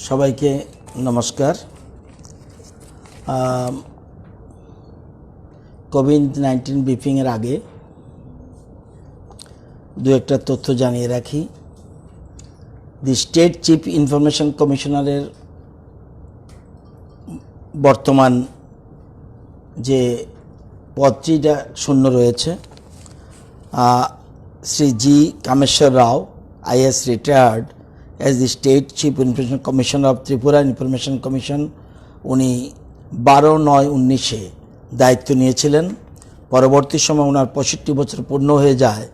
সবাইকে নমস্কার। কোভিড-19 ব্রিফিংয়ের আগে দু একটা তথ্য জানিয়ে রাখি। দি স্টেট চিফ ইনফরমেশন কমিশনারের বর্তমান যে পদটিটা শূন্য রয়েছে, শ্রী জি কামেশ্বর রাও IAS retired as the State Chief Information Commissioner of Tripura Information Commission। উনি 12/9/19 দায়িত্ব নিয়েছিলেন। পরবর্তী সময় ওনার 65 বছর পূর্ণ হয়ে যায়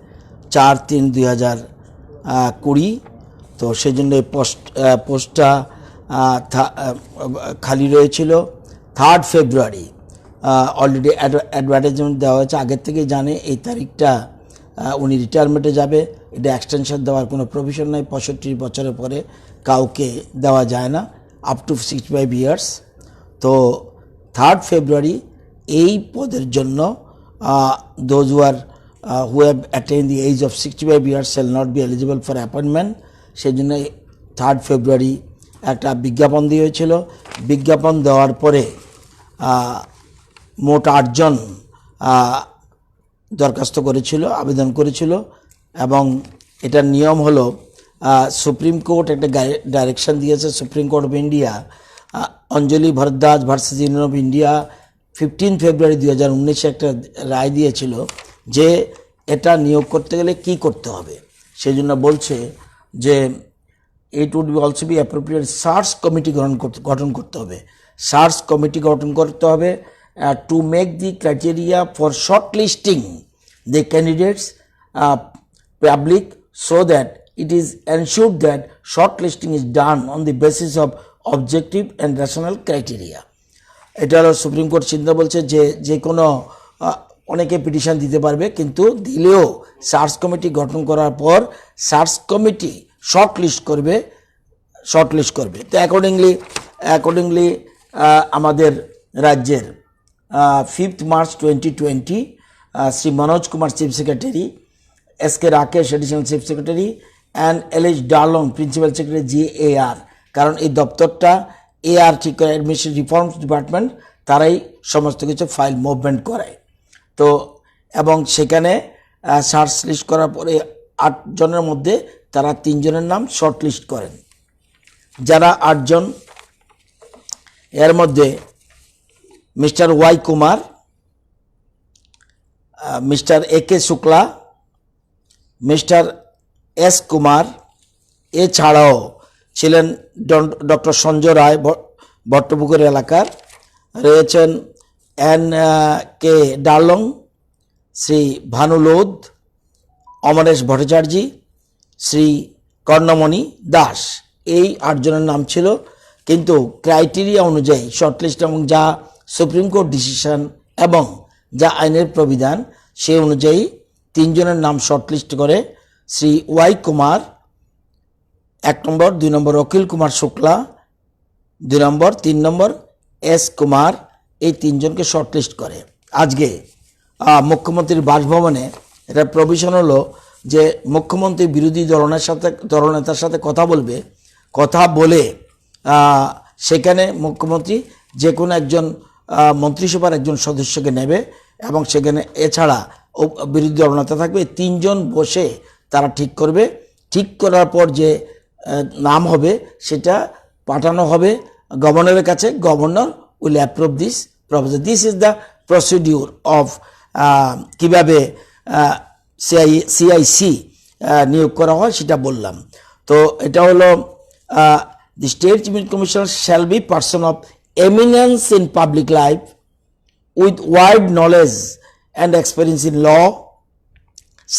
4/3/2020। তো সেই জন্য এই পোস্টটা খালি রয়েছিল। 3rd ফেব্রুয়ারি অলরেডি অ্যাডভার্টাইজমেন্ট দেওয়া হয়েছে, আগের থেকেই জানে এই তারিখটা উনি রিটায়ারমেন্টে যাবে। এটা এক্সটেনশন দেওয়ার কোনো প্রভিশন নাই। 65 বছরের পরে কাউকে দেওয়া যায় না, আপ টু 65 ইয়ার্স। তো 3rd ফেব্রুয়ারি এই পদের জন্য those who have attain the age of 65 years shall not be eligible for appointment। সেই জন্য 3rd ফেব্রুয়ারি একটা বিজ্ঞাপন দিয়েছিল। বিজ্ঞাপন দেওয়ার পরে মোট 8 জন দরখাস্ত করেছিল, আবেদন করেছিল। এবং এটার নিয়ম হলো, সুপ্রিম কোর্ট একটা ডাইরেকশন দিয়েছে। Supreme Court of India Anjali Bhardwaj versus Union of India 15 February 2019 একটা রায় দিয়েছিল যে এটা নিয়োগ করতে গেলে কি করতে হবে। সেই জন্য বলছে যে it would be also be appropriate search committee গঠন করতে হবে। সার্চ কমিটি গঠন করতে হবে to make the criteria for shortlisting the candidates public, so that it is ensured that shortlisting is done on the basis of objective and rational criteria। এটা হলো Supreme court চিন্তা বলছে যে কোনো অনেকে পিটিশন দিতে পারবে, কিন্তু দিলেও সার্চ কমিটি গঠন করার পর সার্চ কমিটি শর্টলিস্ট করবে। তো অ্যাকর্ডিংলি আমাদের রাজ্যের 5th March 2020 Shri Manoj Kumar chief secretary, SK Rakesh additional chief secretary and LH Darlong principal secretary GAR, কারণ এই দপ্তরটা AR ঠিক করে, অ্যাডমিনিস্ট্রেটিভ রিফর্মস ডিপার্টমেন্ট, তারাই সমস্ত কিছু ফাইল মুভমেন্ট করায়। তো এবং সেখানে সার্চ লিস্ট করার পরে 8 জনের মধ্যে তারা 3 জনের নাম শর্ট লিস্ট করেন। যারা 8 জন, এর মধ্যে mister Y Kumar, mister AK Shukla, mister S Kumar, এছাড়াও ছিলেন ডক্টর সঞ্জয় রায় ভট্টপুকুর এলাকার, রয়েছেন NK ডার্লং, শ্রী ভানু লোধ, অমরেশ ভট্টাচার্য, শ্রী কর্ণমণি দাস। এই 8 জনের নাম ছিল। কিন্তু ক্রাইটেরিয়া অনুযায়ী শর্টলিস্ট এবং যা সুপ্রিম কোর্ট ডিসিশন এবং যা আইনের প্রবিধান সেই অনুযায়ী 3 জনের নাম শর্টলিস্ট করে শ্রী ওয়াই কুমার 1 নম্বর, 2 নম্বর অখিল কুমার শুক্লা 2 নম্বর, 3 নম্বর S কুমার, এই 3 জনকে শর্টলিস্ট করে। আজকে মুখ্যমন্ত্রীর বাসভবনে এটা প্রভিশন হলো যে মুখ্যমন্ত্রী বিরোধী দলনেতার সাথে কথা বলে সেখানে মুখ্যমন্ত্রী যে কোনো একজন মন্ত্রিসভার একজন সদস্যকে নেবে এবং সেখানে এছাড়া বিরোধী দলনেতা থাকবে। 3 জন বসে তারা ঠিক করবে। ঠিক করার পর যে নাম হবে সেটা পাঠানো হবে গভর্নরের কাছে। Governor will approve this proposal. This is the procedure of কীভাবে CIC নিয়োগ করা হয় সেটা বললাম। তো এটা হলো the State Chief Commissioner shall be person of eminence in public life with wide knowledge and experience in law,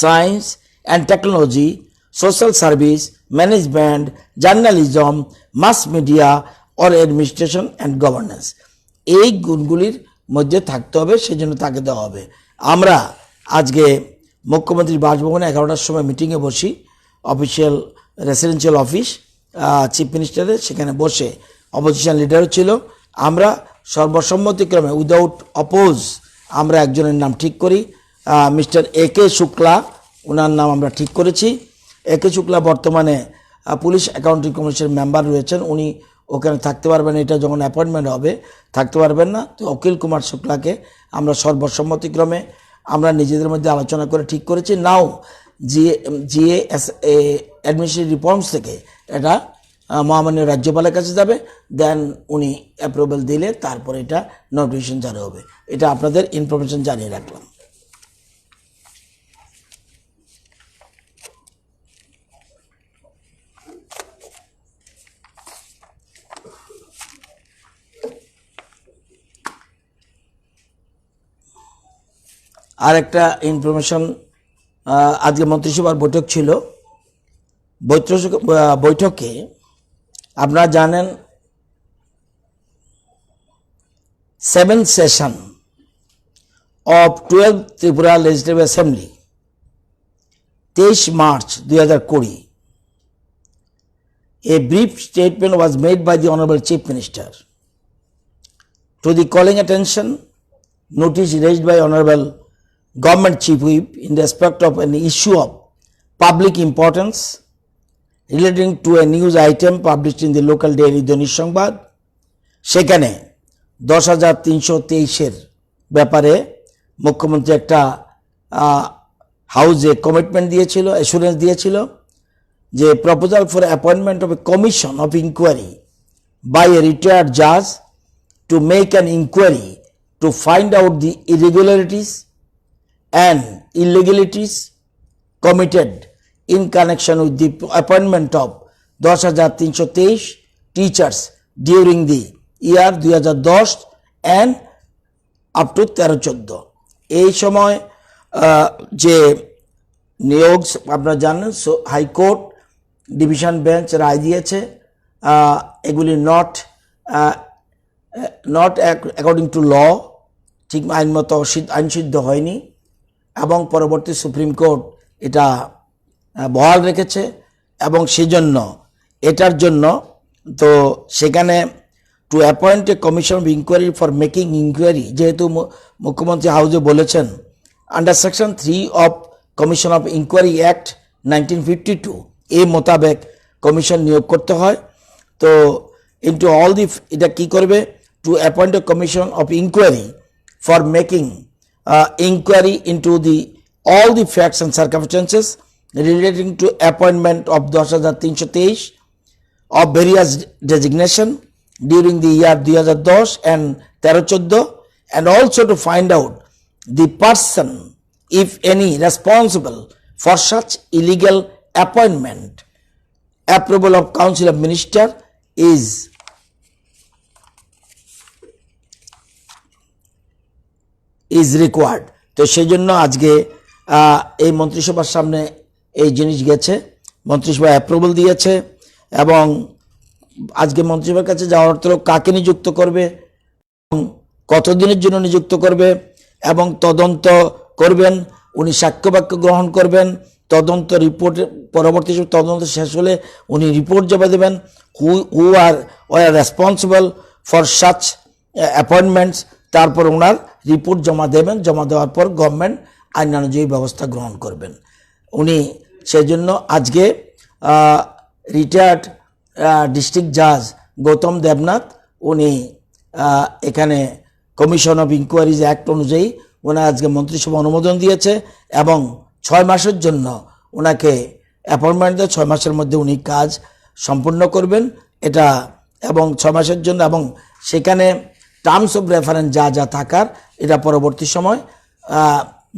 science and technology, social service, management, journalism, mass media or administration and governance। এই গুণগুলির মধ্যে থাকতে হবে, সেজন্য তাকে দেওয়া হবে। আমরা আজকে মুখ্যমন্ত্রীর বাসভবনে 11টার সময় মিটিংয়ে বসি, অফিসিয়াল রেসিডেন্সিয়াল অফিস চিফ মিনিস্টারের। সেখানে বসে অপোজিশন লিডারও ছিল। আমরা সর্বসম্মতিক্রমে উইদাউট অপোজ আমরা একজনের নাম ঠিক করি, মিস্টার AK শুক্লা, ওনার নাম আমরা ঠিক করেছি। AK শুক্লা বর্তমানে পুলিশ অ্যাকাউন্টিং কমিশনের মেম্বার রয়েছেন, উনি ওখানে থাকতে পারবেন। এটা যখন অ্যাপয়েন্টমেন্ট হবে থাকতে পারবেন না। তো অখিল কুমার শুক্লাকে আমরা সর্বসম্মতিক্রমে আমরা নিজেদের মধ্যে আলোচনা করে ঠিক করেছি। নাও জিএস অ্যাডমিনিস্ট্রেটিভ রিফর্মস থেকে এটা মহামান্য রাজ্যপালের কাছে যাবে, দেন উনি অ্যাপ্রুভাল দিলে তারপরে এটা নোটিফিকেশন জারি হবে। এটা আপনাদের ইনফরমেশন জানিয়ে রাখলাম। আর একটা ইনফরমেশন, আজকে মন্ত্রিসভার বৈঠক ছিল। বৈঠকে আপনারা জানেন 7th session of 12th Tripura legislative assembly 23 March 2020, a brief statement was made by the Honorable Chief Minister to the calling attention notice raised by Honorable Government Chief Whip in respect of an issue of public importance relating to a news item published in the local daily দৈনিক সংবাদ। সেখানে 10,323 ব্যাপারে মুখ্যমন্ত্রী একটা হাউজে commitment দিয়েছিল, assurance দিয়েছিল যে proposal for appointment of a commission of inquiry by a retired জাজ to make an inquiry to find out the irregularities and illegalities committed in connection with the appointment of 10,323 teachers during the year 2010 and up to 13-14। এই সময় যে নিয়োগ আপনারা জানেন, high court division bench রায় দিয়েছে এগুলি not according to ল, ঠিক আইনমতো আইনসিদ্ধ হয়নি, এবং পরবর্তী সুপ্রিম কোর্ট এটা বহাল রেখেছে। এবং সেজন্য এটার জন্য তো সেখানে to appoint a commission of inquiry for making inquiry, যেহেতু মুখ্যমন্ত্রী হাউজে বলেছেন under section 3 of commission of inquiry act 1952 এই মোতাবেক কমিশন নিয়োগ করতে হয়। তো ইন্টু অল দি, এটা কি করবে, to appoint a commission of inquiry for making inquiry into all the facts and circumstances relating to appointment of 10,323 of various designation during the year 2010 and 13-14, and also to find out the person, if any, responsible for such illegal appointment. Approval of Council of Minister is required. তো সেই জন্য আজকে এই মন্ত্রিসভার সামনে এই জিনিস গেছে, মন্ত্রিসভা অ্যাপ্রুভাল দিয়েছে। এবং আজকে মন্ত্রিসভার কাছে যাওয়ার অর্থ কাকে নিযুক্ত করবে, কতদিনের জন্য নিযুক্ত করবে, এবং তদন্ত করবেন, উনি সাক্ষ্যবাক্য গ্রহণ করবেন, তদন্ত রিপোর্ট পরবর্তী তদন্ত শেষ হলে উনি রিপোর্ট জমা দেবেন, who are responsible for such appointments, তারপর ওনার রিপোর্ট জমা দেবেন, জমা দেওয়ার পর গভর্নমেন্ট আইনানুযায়ী ব্যবস্থা গ্রহণ করবেন উনি। সেই জন্য আজকে রিটায়ার্ড ডিস্ট্রিক্ট জাজ গৌতম দেবনাথ উনি এখানে কমিশন অফ ইনকোয়ারিজ অ্যাক্ট অনুযায়ী ওনার আজকে মন্ত্রিসভা অনুমোদন দিয়েছে, এবং 6 মাসের জন্য ওনাকে অ্যাপয়েন্টমেন্ট দিয়ে 6 মাসের মধ্যে উনি কাজ সম্পূর্ণ করবেন এটা, এবং 6 মাসের জন্য, এবং সেখানে টার্মস অফ রেফারেন্স যা যা থাকার এটা পরবর্তী সময়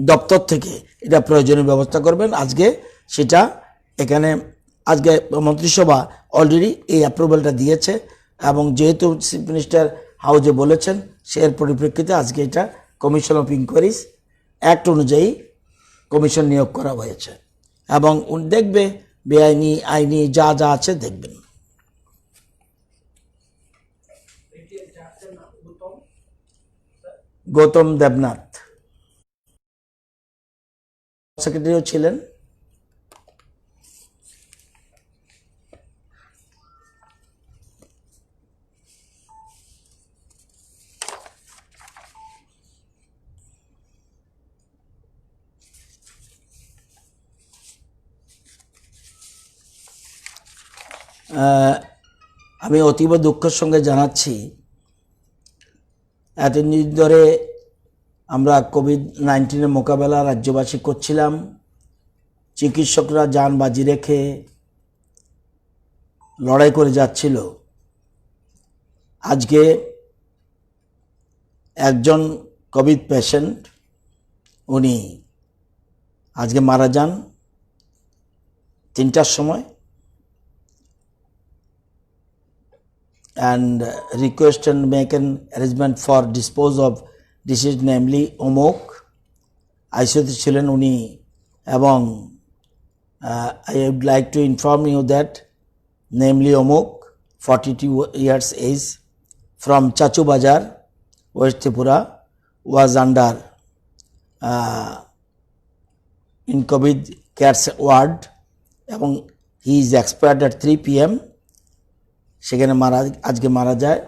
দপ্তর থেকে এটা প্রয়োজনীয় ব্যবস্থা করবেন। আজকে সেটা এখানে আজকে মন্ত্রিসভা অলরেডি এই অ্যাপ্রুভালটা দিয়েছে, এবং যেহেতু চিফ মিনিস্টার হাউজে বলেছেন সের পরিপ্রেক্ষিতে আজকে এটা কমিশন অফ ইনকোয়ারিজ অ্যাক্ট অনুযায়ী কমিশন নিয়োগ করা হয়েছে, এবং দেখবে বেআইনি আইনি যা যা আছে দেখবেন। গৌতম দেবনাথ সেক্রেটারিও ছিলেন। আমি অতীব দুঃখের সঙ্গে জানাচ্ছি এতদিন ধরে আমরা কোভিড-19 মোকাবেলা রাজ্যবাসী করছিলাম, চিকিৎসকরা যান বাজি রেখে লড়াই করে যাচ্ছিল। আজকে একজন কোভিড পেশেন্ট উনি আজকে মারা যান 3টার সময়, and request and make an arrangement for dispose of deceased, namely অমুক আইসিইউতে ছিলেন উনি। এবং I would like to inform you that namely অমুক 42 years age from Chachu Bazar, West Tripura, was under in COVID care ward এবং he is expired at 3 PM। সেখানে আজকে মারা যায়,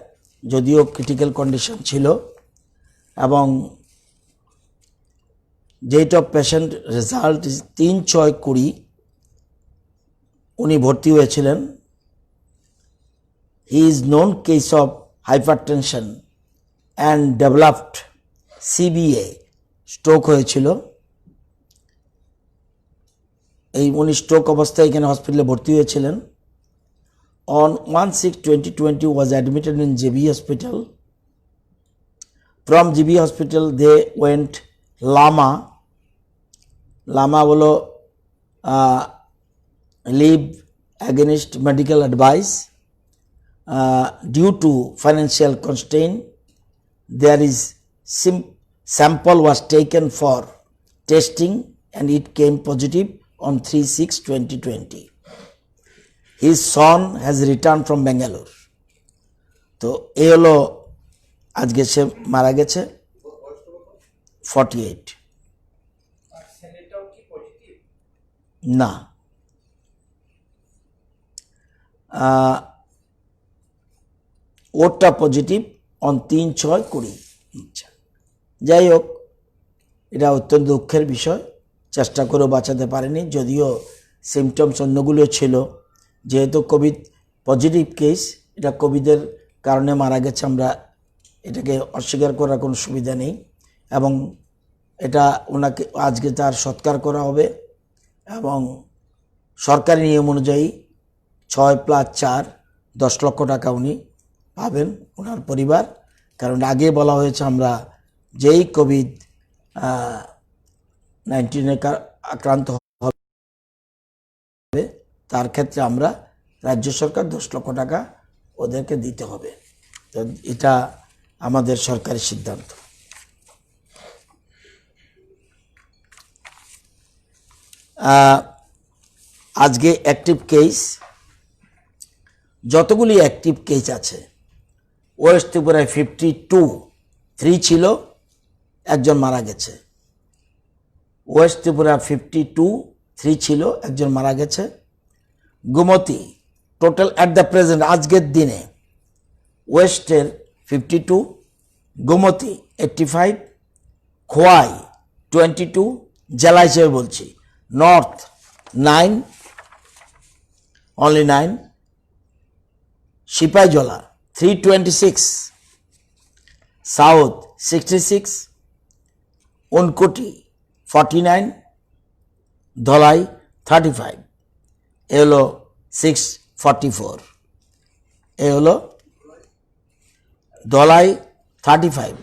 যদিও ক্রিটিক্যাল কন্ডিশন ছিল। এবং ডেট অফ পেশেন্ট রেজাল্ট 3/6/20, উনি ভর্তি হয়েছিলেন। He is known case of hypertension and developed CBA, stroke হয়েছিল। উনি স্ট্রোক অবস্থায় এখানে হসপিটালে ভর্তি হয়েছিলেন। On 1/6/2020 was admitted in JB Hospital. From JB Hospital they went Lama বলো leave against medical advice due to financial constraint. There is sample was taken for testing and it came positive on 3/6/2020. His son has returned from Bangalore. তো এই হলো আজকে সে মারা গেছে 48। না, ওটা positive on 3/6/20। আচ্ছা, যাই হোক, এটা অত্যন্ত দুঃখের বিষয়। চেষ্টা করেও বাঁচাতে পারেনি, যদিও সিমটমস অন্যগুলো ছিল। যেহেতু কোভিড পজিটিভ কেস, এটা কোভিডের কারণে মারা গেছে, আমরা এটাকে অস্বীকার করার কোনো সুবিধা নেই। এবং এটা ওনাকে আজকে তার সৎকার করা হবে এবং সরকারি নিয়ম অনুযায়ী 6+4 10 লক্ষ টাকা উনি পাবেন, ওনার পরিবার। কারণ আগে বলা হয়েছে আমরা যেই কোভিড-19 আক্রান্ত হবে তার ক্ষেত্রে আমরা রাজ্য সরকার 10 লক্ষ টাকা ওদেরকে দিতে হবে। তো এটা আমাদের সরকারি সিদ্ধান্ত। আজকে অ্যাক্টিভ কেস, যতগুলি অ্যাক্টিভ কেস আছে, ওয়েস্ট ত্রিপুরায় 52 ছিল, একজন মারা গেছে। ওয়েস্ট ত্রিপুরা 52 ছিল, একজন মারা গেছে। Gomati total at the present আজকের দিনে ওয়েস্টের 52, গোমতী 85, খোয়াই 22, জেলা হিসেবে বলছি, north 9, only 9, Sepahijala 326, south 66, Unakoti 49, Dhalai 35, এ হলো 644, এ হলো ধলাই 35,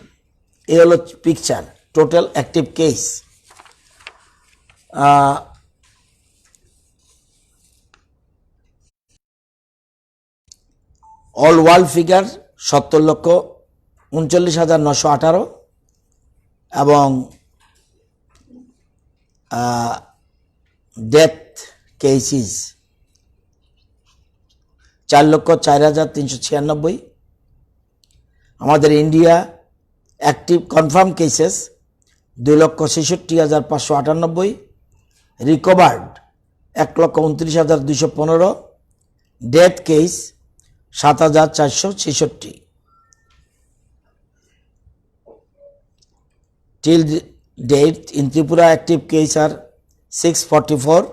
এ হলো picture total active case. All world figure 70,39,918 এবং ডেথ কেসিস 4,04,396। আমাদের India active confirm cases 2,66,598, recovered 1,29,215, death case 7,466। Till date in Tripura active cases are 644,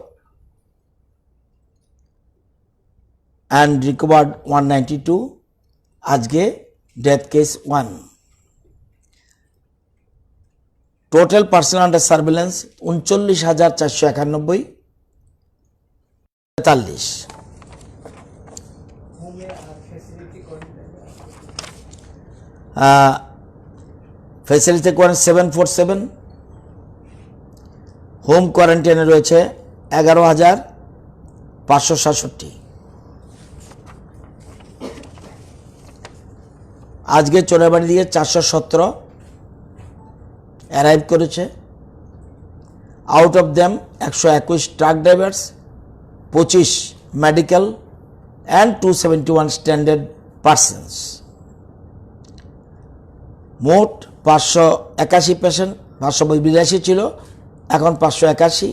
and recovered 192. আজকে death case 1. Total person under surveillance 39,491 43. Facility quarantine 747, home কোয়ারেন্টাইনে রয়েছে 11,567। আজকে চোরাবাড়ি দিয়ে 417 arrive করেছে। Out of them 121 truck drivers, 25 medical and 271 standard persons. মোট 581 patient, 582 ছিল, এখন 581।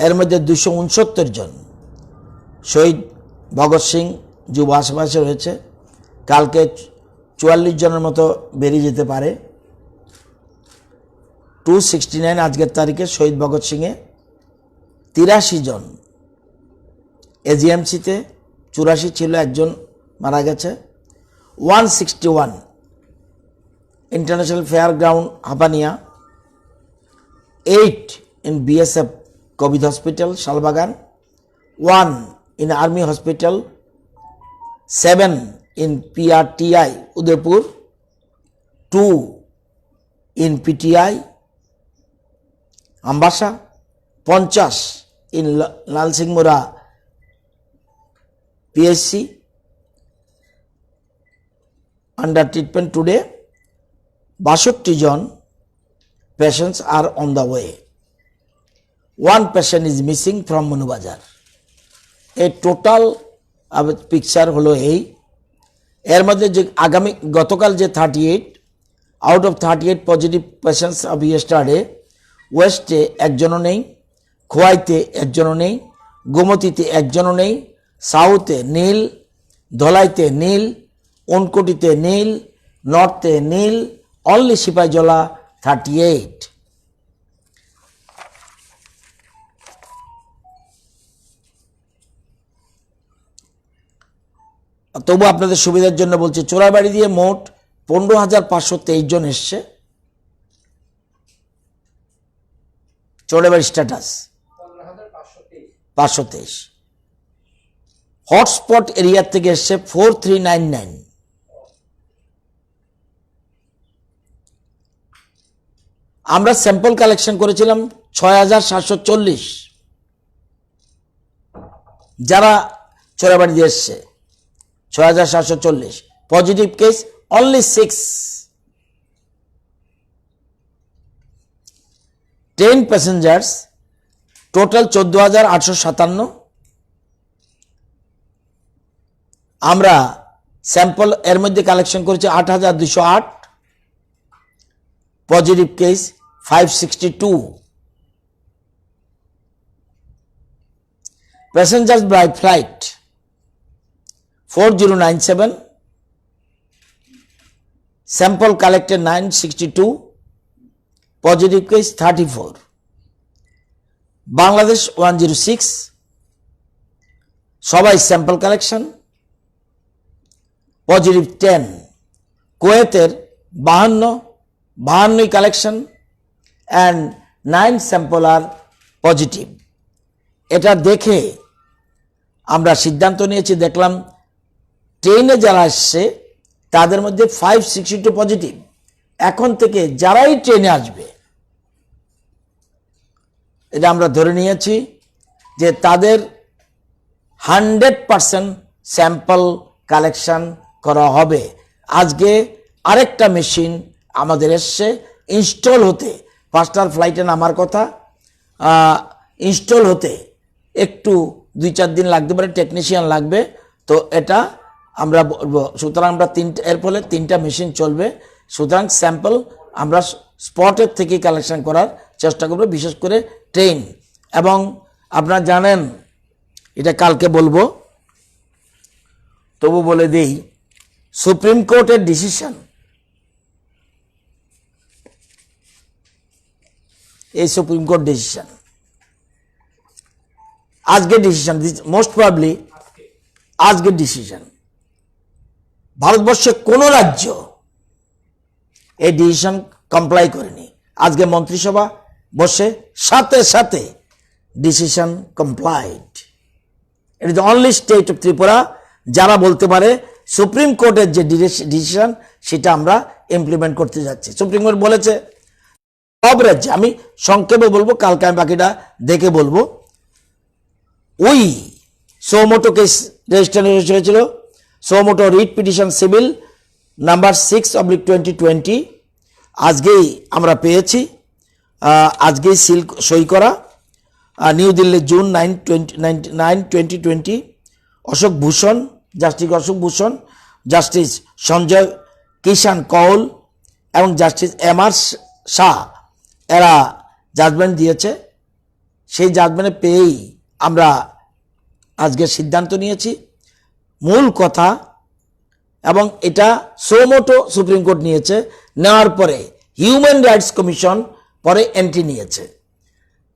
এর মধ্যে 269 জন শহীদ ভগৎ সিং যুব আশেপাশে রয়েছে। কালকে 44 জনের মতো বেরিয়ে যেতে পারে। 269 আজকের তারিখে শহীদ ভগৎ সিংয়ে। 83 জন এজিএমসিতে, 84 ছিল, একজন মারা গেছে। 161 International Fairground Habania, 8 in BSF COVID Hospital Shalbagan, 1 in Army Hospital, 7 in PRTI Udaipur, 2 in PTI Ambasha, 50 in Lalsinghmura PSC under treatment today. 62 John patients are on the way. One patient is missing from Manubazar. A total picture হলো এই। এর মধ্যে যে আগামী গতকাল যে 38 out of 38 positive patients of yesterday, ওয়েস্টে একজনও নেই, খোয়াইতে একজনও নেই, গোমতীতে একজনও নেই, সাউথে নীল, ধলাইতে নীল, উনকোটিতে নীল, নর্থে নীল, only Sipaijala 38. তবু আপনাদের সুবিধার জন্য বলছি, চোরাবাড়ি দিয়ে মোট 15,523 জন এসছে। চোরাবাড়ি স্ট্যাটাস 523। হটস্পট এরিয়া থেকে এসছে 4399। আমরা স্যাম্পল কালেকশন করেছিলাম 6,740 যারা চোরাবাড়ি দিয়ে এসছে। 6,740 positive case only 6। 10 passengers, total 14,857। আমরা স্যাম্পল এর মধ্যে কালেকশন করেছি 8,208। Positive case 562। Passengers by flight 4097, sample collected 962, positive case 34. Bangladesh 106, সবাই স্যাম্পল কালেকশন, পজিটিভ 10। কুয়েতের 52 কালেকশন অ্যান্ড 9 স্যাম্পল আর পজিটিভ। এটা দেখে আমরা সিদ্ধান্ত নিয়েছি, দেখলাম ট্রেনে যারা আসছে তাদের মধ্যে 562 পজিটিভ। এখন থেকে যারাই ট্রেনে আসবে, এটা আমরা ধরে নিয়েছি যে তাদের 100% স্যাম্পল কালেকশন করা হবে। আজকে আরেকটা মেশিন আমাদের এসছে ইনস্টল হতে, 5টার ফ্লাইটে নামার কথা, ইনস্টল হতে একটু 2-4 দিন লাগতে পারে, টেকনিশিয়ান লাগবে। তো এটা আমরা বলবো, সুতরাং আমরা এর ফলে 3টা মেশিন চলবে। সুতরাং স্যাম্পল আমরা স্পটের থেকে কালেকশন করার চেষ্টা করব, বিশেষ করে ট্রেন। এবং আপনারা জানেন, এটা কালকে বলবো, তবু বলে দেই, সুপ্রিম কোর্টের ডিসিশন, এই সুপ্রিম কোর্ট ডিসিশন আজকে ডিসিশন মোস্ট প্রবাবলি আজকের ডিসিশন, ভারতবর্ষের কোনো রাজ্য এই ডিসিশন কমপ্লাই করেনি। আজকে মন্ত্রিসভা বসে সাথে সাথে decision complied. It is the only state of Tripura যারা বলতে পারে সুপ্রিম কোর্টের যে ডিসিশন সেটা আমরা ইমপ্লিমেন্ট করতে যাচ্ছি। সুপ্রিম কোর্ট বলেছে সব রাজ্যে, আমি সংক্ষেপে বলবো, কালকে আমি বাকিটা দেখে বলবো। ওই সোমোটো কেস রেজিস্টার হয়েছিল, suo motu writ petition civil number 6/2020 আজকেই আমরা পেয়েছি, আজকেই সিল সই করা, new Delhi June 9, 2020। Ashok Bhushan, justice Ashok Bhushan, justice Sanjay কিষান কৌল এবং জাস্টিস MR শাহ এরা জাজমেন্ট দিয়েছে। সেই জাজমেন্টে পেয়েই আমরা আজকে সিদ্ধান্ত নিয়েছি। মূল কথা, এবং এটা সোমোটো সুপ্রিম কোর্ট নিয়েছে, নেওয়ার পরে হিউম্যান রাইটস কমিশন পরে এন্ট্রি নিয়েছে,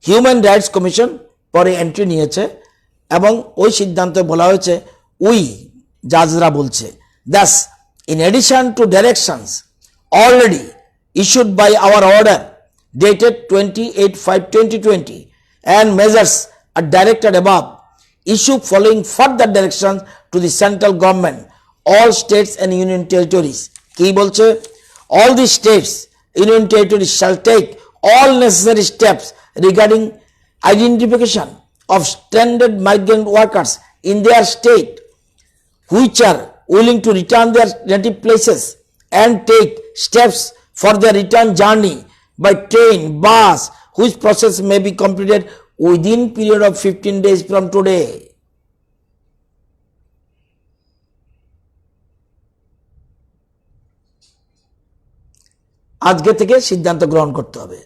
হিউম্যান রাইটস কমিশন পরে এন্ট্রি নিয়েছে, এবং ওই সিদ্ধান্তে বলা হয়েছে, উই জাজরা বলছে, that's in addition to directions already issued by our order dated 28/5/2020 and measures are directed above, issue following further directions to the central government, all states and union territories. কি বলছে? All the states, union territories shall take all necessary steps regarding identification of stranded migrant workers in their state which are willing to return their native places and take steps for their return journey by train, bus, which process may be completed within period of 15 days from today. আজকে থেকে সিদ্ধান্ত গ্রহণ করতে হবে।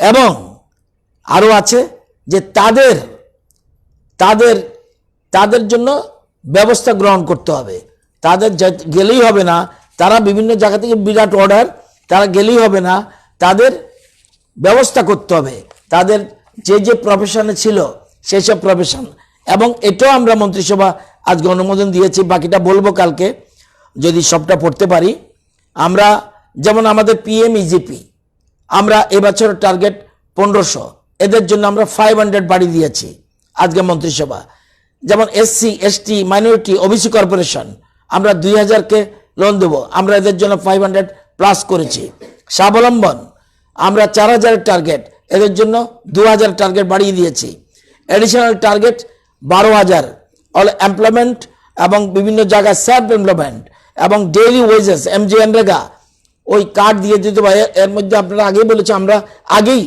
এবং আরো আছে যে তাদের তাদের তাদের জন্য ব্যবস্থা গ্রহণ করতে হবে। তাদের গেলেই হবে না, তারা বিভিন্ন জায়গা থেকে বিরাট অর্ডার, তারা গেলেই হবে না, তাদের ব্যবস্থা করতে হবে, তাদের যে যে প্রফেশনে ছিল সেই সব প্রফেশন। এবং এটাও আমরা মন্ত্রিসভা আজকে অনুমোদন দিয়েছি, বাকিটা বলবো কালকে যদি সবটা পড়তে পারি। আমরা যেমন আমাদের PMEGP আমরা এবছরের টার্গেট 1500, এদের জন্য আমরা 500 বাড়ি দিয়েছি আজকে মন্ত্রিসভা। যেমন SC ST minority OBC corporation আমরা 2000-কে লোন দেবো, আমরা এদের জন্য 500 প্লাস করেছি। স্বাবলম্বন আমরা 4000 টার্গেট, এদের জন্য 2000 টার্গেট বাড়িয়ে দিয়েছি। এডিশনাল টার্গেট 12000 অল এমপ্লয়মেন্ট এবং বিভিন্ন জায়গায় সেলফ এমপ্লয়মেন্ট এবং ডেইলি ওয়েজেস MGNREGA ওই কার্ড দিয়ে দিতে পারে। এর মধ্যে আপনারা আগেই বলেছে, আমরা আগেই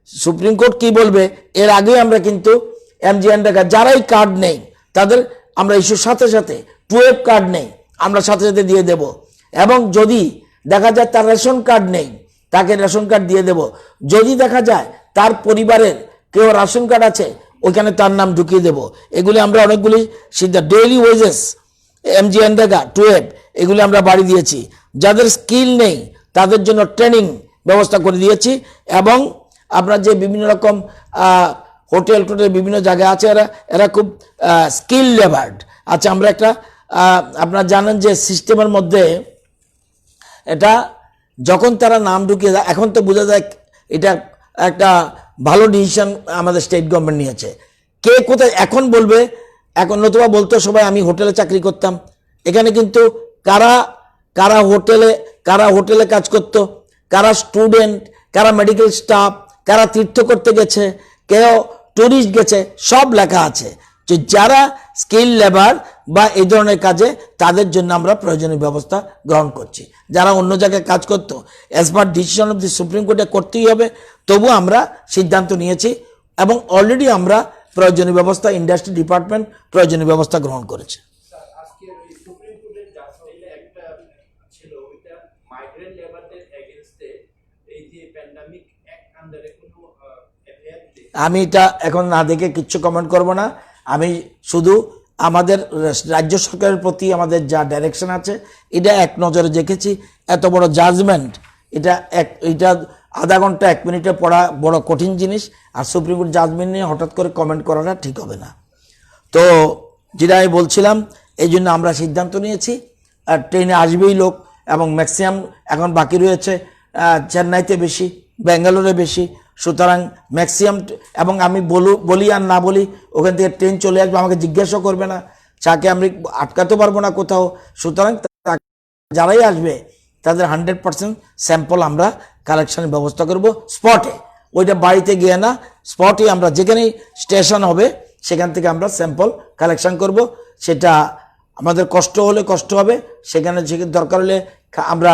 সুপ্রিম কোর্ট কি বলবে এর আগেই আমরা কিন্তু MGNREGA যারাই কার্ড নেই তাদের আমরা ইস্যুর সাথে সাথে 12 কার্ড নেই আমরা সাথে সাথে দিয়ে দেব। এবং যদি দেখা যায় তার রেশন কার্ড নেই তাকে রেশন কার্ড দিয়ে দেব। যদি দেখা যায় তার পরিবারের কেউ রেশন কার্ড আছে ওইখানে তার নাম ঢুকিয়ে দেব। এগুলি আমরা অনেকগুলি সিদ্ধা ডেইলি ওয়েজেস MGNREGA 12 এগুলি আমরা বাড়ি দিয়েছি। যাদের স্কিল নেই তাদের জন্য ট্রেনিং ব্যবস্থা করে দিয়েছি। এবং আপনার যে বিভিন্ন রকম হোটেল টোটেল বিভিন্ন জায়গায় আছে এরা খুব স্কিল লেবার্ড আচ্ছা। আমরা একটা আপনারা জানেন যে সিস্টেমের মধ্যে এটা যখন তারা নাম ঢুকিয়ে দেয়, এখন তো বোঝা যায় এটা একটা ভালো ডিসিশন আমাদের স্টেট গভর্নমেন্ট নিয়েছে। কে কোথায় এখন বলবে, এখন নতুবা বলতো সবাই আমি হোটেলে চাকরি করতাম, এখানে কিন্তু কারা কারা হোটেলে কাজ করত, কারা স্টুডেন্ট, কারা মেডিকেল স্টাফ, কারা তীর্থ করতে গেছে, কেউ টুরিস্ট গেছে, সব লেখা আছে। যে যারা স্কিল লেবার বা এই ধরনের কাজে তাদের জন্য আমরা প্রয়োজনীয় ব্যবস্থা গ্রহণ করছি। যারা অন্য জায়গায় কাজ করতো as per decision of the supreme কোর্টে করতেই হবে, তবু আমরা সিদ্ধান্ত নিয়েছি এবং অলরেডি আমরা প্রয়োজনীয় ব্যবস্থা ইন্ডাস্ট্রি ডিপার্টমেন্ট প্রয়োজনীয় ব্যবস্থা গ্রহণ করেছে। আমি এটা এখন না দেখে কিচ্ছু কমেন্ট করব না। আমি শুধু আমাদের রাজ্য সরকারের প্রতি আমাদের যা ডাইরেকশন আছে এটা এক নজরে দেখেছি। এত বড় জাজমেন্ট এটা আধা ঘন্টা 1 মিনিটে পড়া বড় কঠিন জিনিস, আর সুপ্রিম কোর্ট জাজমেন্ট নিয়ে হঠাৎ করে কমেন্ট করাটা ঠিক হবে না। তো যেটা আমি বলছিলাম এই জন্য আমরা সিদ্ধান্ত নিয়েছি ট্রেনে আসবেই লোক, এবং ম্যাক্সিমাম এখন বাকি রয়েছে চেন্নাইতে বেশি, ব্যাঙ্গালোরে বেশি, সুতরাং ম্যাক্সিমাম, এবং আমি বলি আর না বলি ওখান থেকে ট্রেন চলে আসবে, আমাকে জিজ্ঞাসাও করবে না, চাকে আমি আটকাতে পারবো না কোথাও। সুতরাং যারাই আসবে তাদের 100% স্যাম্পল আমরা কালেকশনের ব্যবস্থা করব স্পটে, ওইটা বাড়িতে গিয়ে না, স্পটে আমরা যেখানেই স্টেশন হবে সেখান থেকে আমরা স্যাম্পল কালেকশন করব। সেটা আমাদের কষ্ট হলে কষ্ট হবে, সেখানে দরকার হলে আমরা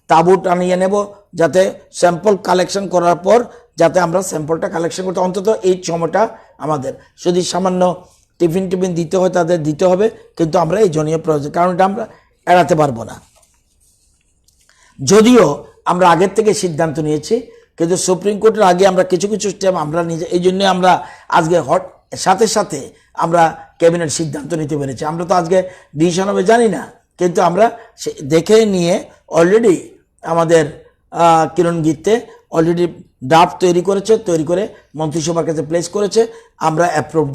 তাঁবু টানিয়ে নেব, যাতে স্যাম্পল কালেকশন করার পর যাতে আমরা স্যাম্পলটা কালেকশন করতে, অন্তত এই সময়টা আমাদের যদি সামান্য টিফিন দিতে হয় তাদের দিতে হবে, কিন্তু আমরা এই জনীয় প্রয়োজন, কারণ এটা আমরা এড়াতে পারবো না। যদিও আমরা আগের থেকে সিদ্ধান্ত নিয়েছি, কিন্তু সুপ্রিম কোর্টের আগে আমরা কিছু কিছু স্টেপ আমরা নিজে, এই জন্য আমরা আজকে সাথে সাথে আমরা ক্যাবিনেট সিদ্ধান্ত নিতে পেরেছি। আমরা তো আজকে ডিসিশন হবে জানি না, কিন্তু আমরা দেখে নিয়ে অলরেডি আমাদের কিরণ গীতে অলরেডি ড্রাফট তৈরি করে মন্ত্রিসভার কাছে প্লেস করেছে। আমরা approve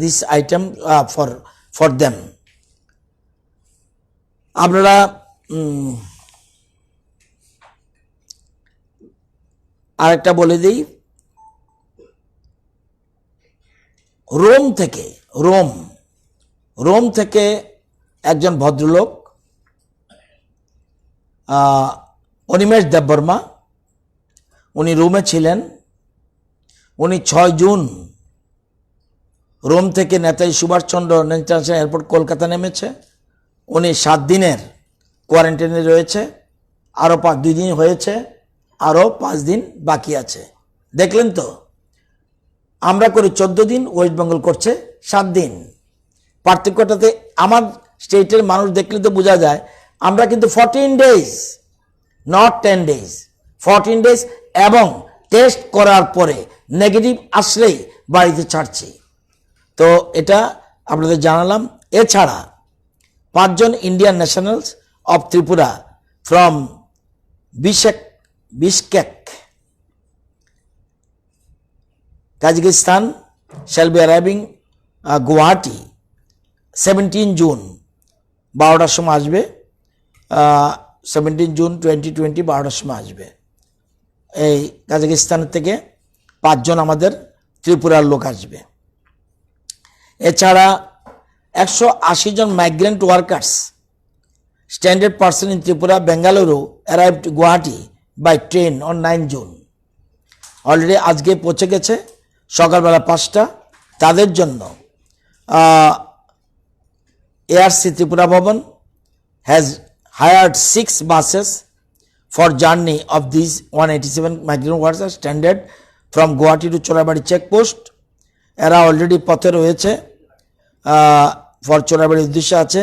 this item for them. আপনারা আরেকটা বলে দিই, রোম থেকে একজন ভদ্রলোক অনিমেষ দেববর্মা, উনি রোমে ছিলেন। উনি 6 জুন রোম থেকে নেতাজি সুভাষচন্দ্র ইন্টারন্যাশনাল এয়ারপোর্ট কলকাতা নেমেছে। উনি 7 দিনের কোয়ারেন্টাইনে রয়েছে, আরও 2 দিন হয়েছে, আরও 5 দিন বাকি আছে। দেখলেন তো, আমরা করি 14 দিন, ওয়েস্ট বেঙ্গল করছে 7 দিন। পার্থক্যটাতে আমার স্টেটের মানুষ দেখলে তো বোঝা যায়, আমরা কিন্তু 14 ডেজ, নট 10 ডেজ, 14 ডেজ, এবং টেস্ট করার পরে নেগেটিভ আসলেই বাড়িতে ছাড়ছি। তো এটা আপনাদের জানালাম। এছাড়া 5 জন Indian nationals of Tripura from Bishkek, Kazakhstan shall be arriving Guwahati 17 June 12টার সময় আসবে। 17 জুন 2020 12টার সময় আসবে। এই কাজাকিস্তান থেকে 5 জন আমাদের ত্রিপুরার লোক আসবে। এছাড়া 180 জন migrant workers stranded persons in Tripura Bengaluru arrived Guwahati by train on 9 June. Already আজকে পৌঁছে গেছে সকালবেলা 5টা। তাদের জন্য এআরসি ত্রিপুরা ভবন has hired 6 buses for journey of these 187 migrant workers stranded from Guwahati to Chorabadi checkpost. এরা অলরেডি পথে রয়েছে, ফর চোরাবাড়ির উদ্দেশ্যে আছে,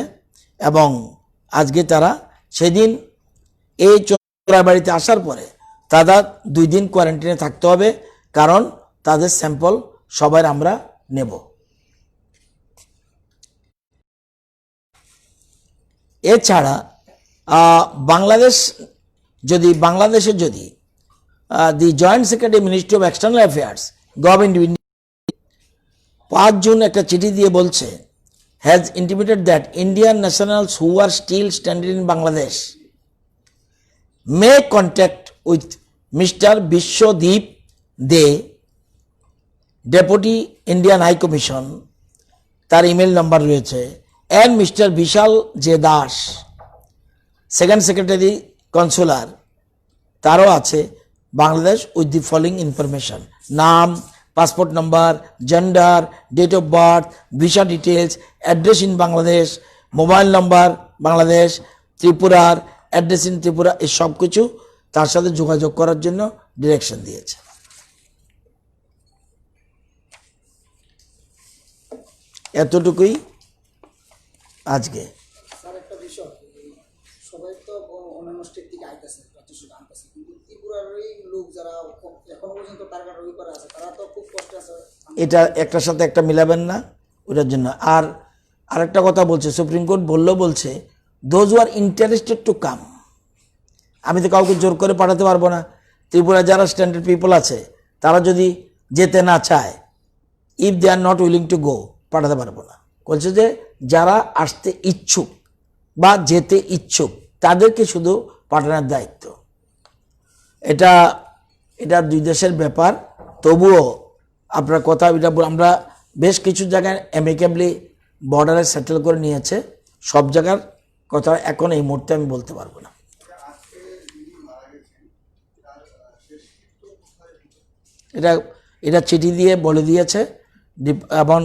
এবং আজকে তারা সেদিন এই চোরাবাড়িতে আসার পরে তারা 2 দিন কোয়ারেন্টাইনে থাকতে হবে, কারণ তাদের স্যাম্পল সবার আমরা নেব। এছাড়া বাংলাদেশে যদি the joint secretary ministry of external affairs government 5 June একটা চিঠি দিয়ে বলছে, has intimated that Indian nationals who are still stranded in Bangladesh may contact with mister Biswadip De, deputy Indian high commission, তার ইমেল নাম্বার রয়েছে, and mister Bishal J Das, second secretary consular, তারও আছে Bangladesh, with the following information: নাম, passport number, gender, date of birth, visa details, address in Bangladesh, mobile number Bangladesh, ত্রিপুরার address in Tripura, এই সব কিছু তার সাথে যোগাযোগ করার জন্য ডিরেকশন দিয়েছে। এতটুকুই আজকে। স্যার, একটা বিষয়, সবাই তো অন্যান্য স্টেট থেকে আইতেছে, রাজস্ব আনতেছে, কিন্তু ত্রিপুরার ওই লোক যারা এখনো পর্যন্ত টার্গেট রবি করে আছে, তারা তো খুব কষ্টে আছে। এটা একটার সাথে একটা মিলাবেন না, ওটার জন্য। আর আরেকটা কথা বলছে, সুপ্রিম কোর্ট বলছে those who are interested to come, আমি তো কাউকে জোর করে পাঠাতে পারবো না। ত্রিপুরা যারা স্ট্যান্ডার্ড পিপল আছে তারা যদি যেতে না চায়, if they are not willing to go, পাঠাতে পারবো না। বলছে যে যারা আসতে ইচ্ছুক বা যেতে ইচ্ছুক তাদেরকে শুধু পাঠানোর দায়িত্ব। এটা এটা দুই দেশের ব্যাপার। তবুও আপনার কথা এটা আমরা বেশ কিছু জায়গায় অ্যামিকেবলি বর্ডারে সেটেল করে নিয়েছে, সব জায়গার কথা এখন এই মুহূর্তে আমি বলতে পারবো না। এটা এটা চিঠি দিয়ে বলে দিয়েছে এবং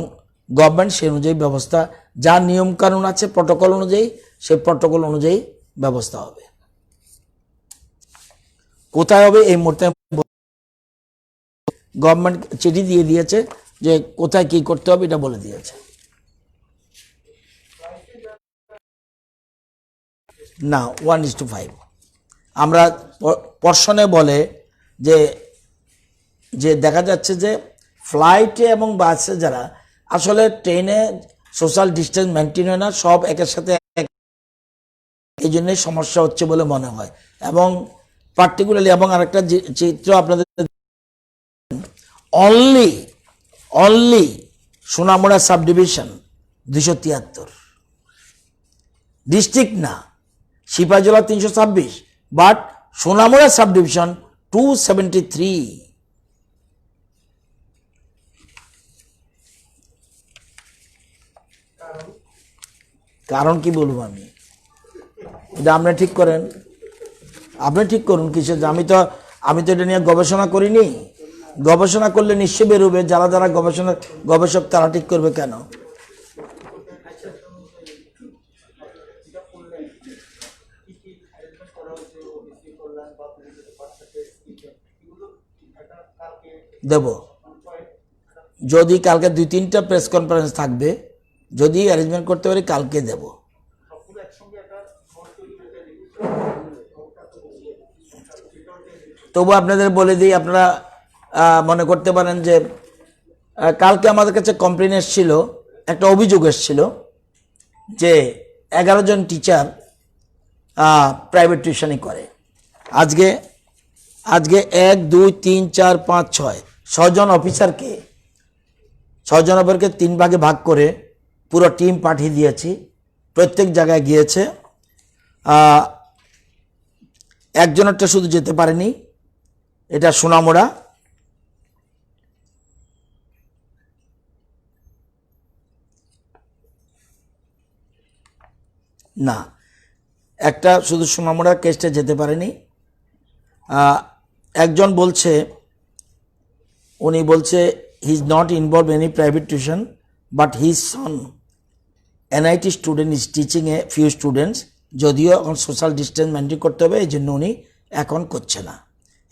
গভর্নমেন্ট সেই অনুযায়ী ব্যবস্থা, যা নিয়মকানুন আছে প্রটোকল অনুযায়ী, সেই প্রটোকল অনুযায়ী ব্যবস্থা হবে। কোথায় হবে এই মুহূর্তে গভর্নমেন্ট চিঠি দিয়ে দিয়েছে যে কোথায় কি করতে হবে, এটা বলে দিয়েছে। না 1:5 আমরা পর্ষণে বলে যে যে দেখা যাচ্ছে যে ফ্লাইটে এবং বাসে যারা আসলে ট্রেনে সোশ্যাল ডিস্টেন্স মেনটেন হয় না, সব একের সাথে এই জন্যই সমস্যা হচ্ছে বলে মনে হয়। এবং পার্টিকুলারলি এবং আরেকটা চিত্র আপনাদের only Sonamura sub division 273, district না, Sepahijala 326, but Sonamura sub division 273। কারণ কি বলবো আমি, এটা আপনি ঠিক করেন, আপনি ঠিক করুন কিসের। আমি তো এটা নিয়ে গবেষণা করিনি। গবেষণা করলে নিশ্চয়ই বেরোবে, যারা যারা গবেষক তারা ঠিক করবে কেন। দেব, যদি কালকে 2-3টা প্রেস কনফারেন্স থাকবে, যদি অ্যারেঞ্জমেন্ট করতে পারি কালকে দেব। তবু আপনাদের বলে দিই, আপনারা মনে করতে পারেন যে কালকে আমাদের কাছে কমপ্লেন এসেছিল, একটা অভিযোগ এসেছিল যে 11 জন টিচার প্রাইভেট টিউশনই করে। আজকে 1, 2, 3, 4, 5, 6 জন অফিসারকে 6 জন অফিসারকে 3 ভাগে ভাগ করে পুরো টিম পাঠিয়ে দিয়েছি, প্রত্যেক জায়গায় গিয়েছে। একজনেরটা শুধু যেতে পারেনি, এটা সোনামুড়া। না, একটা শুধু সোনামুড়া কেসটা যেতে পারেনি। একজন বলছে, উনি বলছে he is not involve any private tuition, but his son NIT student is teaching a few students. যদিও এখন সোশ্যাল ডিস্টেন্স মেনটেন করতে হবে, এই জন্য উনি এখন করছে না।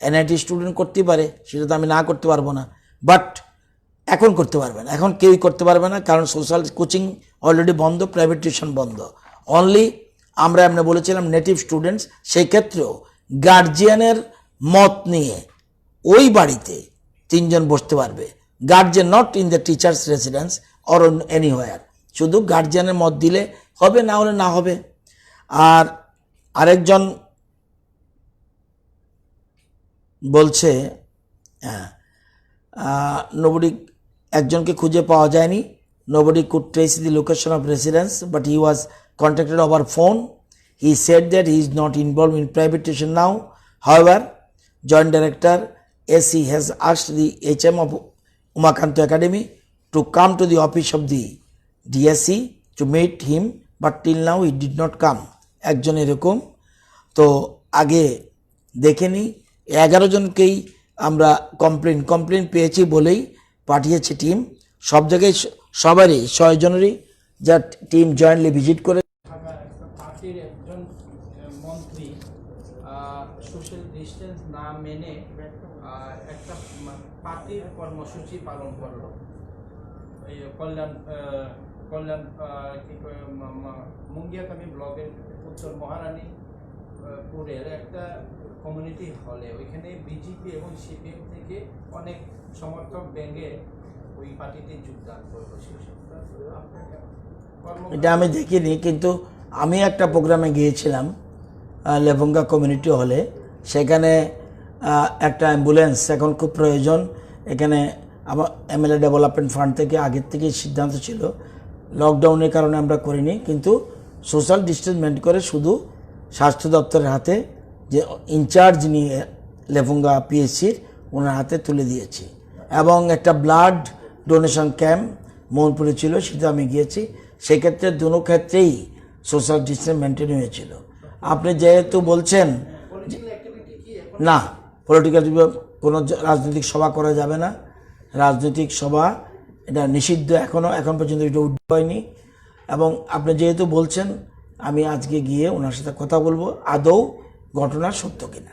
NIT স্টুডেন্ট করতে পারে, সেটা তো আমি না করতে পারবো না, বাট এখন করতে পারবে না, এখন কেউই করতে পারবে না, কারণ সোশ্যাল কোচিং অলরেডি বন্ধ, প্রাইভেট টিউশন বন্ধ। অনলি আমরা এমনি বলেছিলাম নেটিভ স্টুডেন্টস, সেই ক্ষেত্রেও গার্জিয়ানের মত নিয়ে ওই বাড়িতে 3 জন বসতে পারবে। Guardian not in the teachers residence or anywhere, শুধু গার্জিয়ানের মত দিলে হবে, না হলে না হবে। আর আরেকজন বলছে নোবডি, একজনকে খুঁজে পাওয়া যায়নি, nobody could trace the location of residence, but he was contacted over phone. He said that he is not involved in private tuition now. However, Joint Director SC has asked the HM of Umakanto Academy to come to the office of the DSC to meet him, but till now he did not come. একজন এরকম তো আগে দেখেনি। 11 জনকেই আমরা complain পেয়েছি বলেই পাঠিয়েছি team, সব জায়গায় সবারই 6 জনেরই যা টিম জয়েন্টলি ভিজিট করে। পার্টির একজন মন্ত্রী সোশ্যাল ডিস্টেন্স না মেনে একটা পার্টির কর্মসূচি পালন করলো। এই কল্যাণ মুঙ্গিয়াকামি ব্লকের উত্তর মহারানীপুরের একটা কমিউনিটি হলে, ওইখানে বিজেপি এবং CPM থেকে অনেক সমর্থক ব্যাঙ্গে ওই পার্টিতে যোগদান করলো। এটা আমি দেখিনি, কিন্তু আমি একটা প্রোগ্রামে গিয়েছিলাম লেভঙ্গা কমিউনিটি হলে, সেখানে একটা অ্যাম্বুলেন্স এখন খুব প্রয়োজন। এখানে আমার MLA ডেভেলপমেন্ট ফান্ড থেকে আগের থেকেই সিদ্ধান্ত ছিল লকডাউনের কারণে আমরা করিনি, কিন্তু সোশ্যাল ডিস্টেন্স মেনটেন করে শুধু স্বাস্থ্য দপ্তরের হাতে যে ইনচার্জ নিয়ে লেফুঙ্গা পিএসসির ওনার হাতে তুলে দিয়েছি। এবং একটা ব্লাড ডোনেশন ক্যাম্প মোহনপুরে ছিল, সেটা আমি গিয়েছি। সেক্ষেত্রে দুটো ক্ষেত্রেই সোশ্যাল ডিস্টেন্স মেনটেন হয়েছিল। আপনি যেহেতু বলছেন পলিটিক্যাল অ্যাক্টিভিটি কি এখন না, পলিটিক্যাল কোনো রাজনৈতিক সভা করা যাবে না, রাজনৈতিক সভা এটা নিষিদ্ধ, এখন পর্যন্ত এটা উঠে হয়নি। এবং আপনি যেহেতু বলছেন, আমি আজকে গিয়ে ওনার সাথে কথা বলবো আদৌ ঘটনা সত্য কিনা।